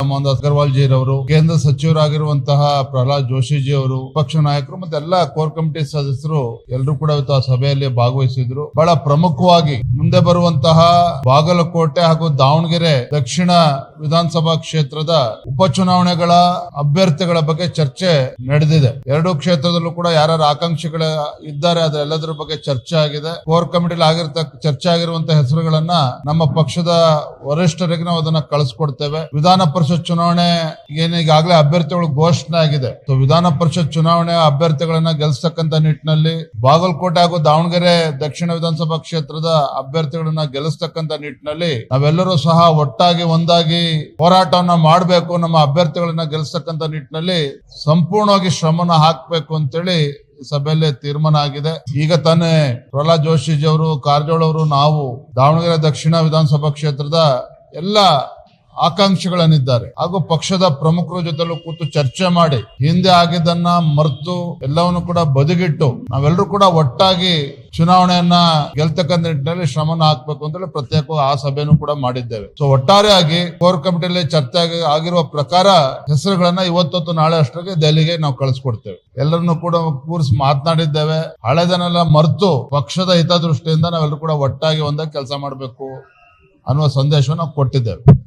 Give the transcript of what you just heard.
ಮೋಹನ್ದಾಸ್ ಅಗರ್ವಾಲ್ ಜಿರವರು, ಕೇಂದ್ರ ಸಚಿವರಾಗಿರುವಂತಹ ಪ್ರಹ್ಲಾದ್ ಜೋಶಿಜಿ ಅವರು, ಪಕ್ಷ ನಾಯಕರು ಮತ್ತೆ ಎಲ್ಲ ಕೋರ್ ಕಮಿಟಿ ಸದಸ್ಯರು ಎಲ್ಲರೂ ಕೂಡ ಇವತ್ತು ಆ ಸಭೆಯಲ್ಲಿ ಭಾಗವಹಿಸಿದ್ರು. ಬಹಳ ಪ್ರಮುಖವಾಗಿ ಮುಂದೆ ಬರುವಂತಹ ಬಾಗಲಕೋಟೆ ಹಾಗೂ ದಾವಣಗೆರೆ ದಕ್ಷಿಣ ವಿಧಾನಸಭಾ ಕ್ಷೇತ್ರದ ಉಪಚುನಾವಣೆಗಳ ಅಭ್ಯರ್ಥಿಗಳ ಬಗ್ಗೆ ಚರ್ಚೆ ನಡೆದಿದೆ. ಎರಡೂ ಕ್ಷೇತ್ರದಲ್ಲೂ ಕೂಡ ಯಾರ್ಯಾರು ಆಕಾಂಕ್ಷಿಗಳ ಇದ್ದಾರೆ ಅದೆಲ್ಲದರ ಬಗ್ಗೆ ಚರ್ಚೆ ಆಗಿದೆ. ಕೋರ್ ಕಮಿಟಿಲಿ ಚರ್ಚೆ ಆಗಿರುವಂತಹ ಹೆಸರುಗಳನ್ನ ನಮ್ಮ ಪಕ್ಷದ ವರಿಷ್ಠರಿಗೆ ನಾವು ಅದನ್ನ ಕಳಿಸ್ಕೊಡ್ತೇವೆ. ವಿಧಾನ ಪರಿಷತ್ ಚುನಾವಣೆ ಈಗಾಗಲೇ ಅಭ್ಯರ್ಥಿಗಳು ಘೋಷಣೆ ಆಗಿದೆ. ವಿಧಾನ ಪರಿಷತ್ ಚುನಾವಣೆ ಅಭ್ಯರ್ಥಿಗಳನ್ನ ಗೆಲ್ಲಿಸತಕ್ಕಂತ ನಿಟ್ಟಿನಲ್ಲಿ ಬಾಗಲಕೋಟೆ ಹಾಗೂ ದಾವಣಗೆರೆ ದಕ್ಷಿಣ ವಿಧಾನಸಭಾ ಕ್ಷೇತ್ರದ ಅಭ್ಯರ್ಥಿಗಳನ್ನ ಗೆಲ್ಲಿಸತಕ್ಕಂತ ನಿಟ್ಟಿನಲ್ಲಿ ನಾವೆಲ್ಲರೂ ಸಹ ಒಟ್ಟಾಗಿ ಒಂದಾಗಿ ಹೋರಾಟವನ್ನ ಮಾಡಬೇಕು. ನಮ್ಮ ಅಭ್ಯರ್ಥಿಗಳನ್ನ ಗೆಲ್ಲಿಸತಕ್ಕಂತ ನಿಟ್ಟಿನಲ್ಲಿ ಸಂಪೂರ್ಣವಾಗಿ ಶ್ರಮನ ಹಾಕಬೇಕು ಅಂತೇಳಿ ಸಭೆಯಲ್ಲಿ ತೀರ್ಮಾನ ಆಗಿದೆ. ಈಗ ತಾನೇ ಪ್ರಹ್ಲಾದ್ ಜೋಶಿಜಿ ಅವರು, ಕಾರಜೋಳ ಅವರು, ನಾವು ದಾವಣಗೆರೆ ದಕ್ಷಿಣ ವಿಧಾನಸಭಾ ಕ್ಷೇತ್ರದ ಎಲ್ಲ ಆಕಾಂಕ್ಷಿಗಳನ್ನಿದ್ದಾರೆ ಹಾಗೂ ಪಕ್ಷದ ಪ್ರಮುಖರ ಜೊತೆಲೂ ಕೂತು ಚರ್ಚೆ ಮಾಡಿ ಹಿಂದೆ ಆಗಿದ್ದನ್ನ ಮರೆತು ಎಲ್ಲವನ್ನು ಕೂಡ ಬದಿಗಿಟ್ಟು ನಾವೆಲ್ಲರೂ ಕೂಡ ಒಟ್ಟಾಗಿ ಚುನಾವಣೆಯನ್ನ ಗೆಲ್ತಕ್ಕಂಥ ನಿಟ್ಟಿನಲ್ಲಿ ಶ್ರಮನ ಹಾಕ್ಬೇಕು ಅಂತೇಳಿ ಪ್ರತ್ಯೇಕ ಆ ಸಭೆಯನ್ನು ಕೂಡ ಮಾಡಿದ್ದೇವೆ. ಒಟ್ಟಾರೆಯಾಗಿ ಕೋರ್ ಕಮಿಟಿಯಲ್ಲಿ ಚರ್ಚೆ ಆಗಿರುವ ಪ್ರಕಾರ ಹೆಸರುಗಳನ್ನ ಇವತ್ತು ನಾಳೆ ಅಷ್ಟರಿಗೆ ದೆಹಲಿಗೆ ನಾವು ಕಳಿಸ್ಕೊಡ್ತೇವೆ. ಎಲ್ಲರನ್ನು ಕೂಡ ಕೂರಿಸಿ ಮಾತನಾಡಿದ್ದೇವೆ. ಹಳೆದನ್ನೆಲ್ಲ ಮರೆತು ಪಕ್ಷದ ಹಿತದೃಷ್ಟಿಯಿಂದ ನಾವೆಲ್ಲರೂ ಕೂಡ ಒಟ್ಟಾಗಿ ಒಂದೇ ಕೆಲಸ ಮಾಡಬೇಕು ಅನ್ನುವ ಸಂದೇಶವನ್ನು ನಾವು ಕೊಟ್ಟಿದ್ದೇವೆ.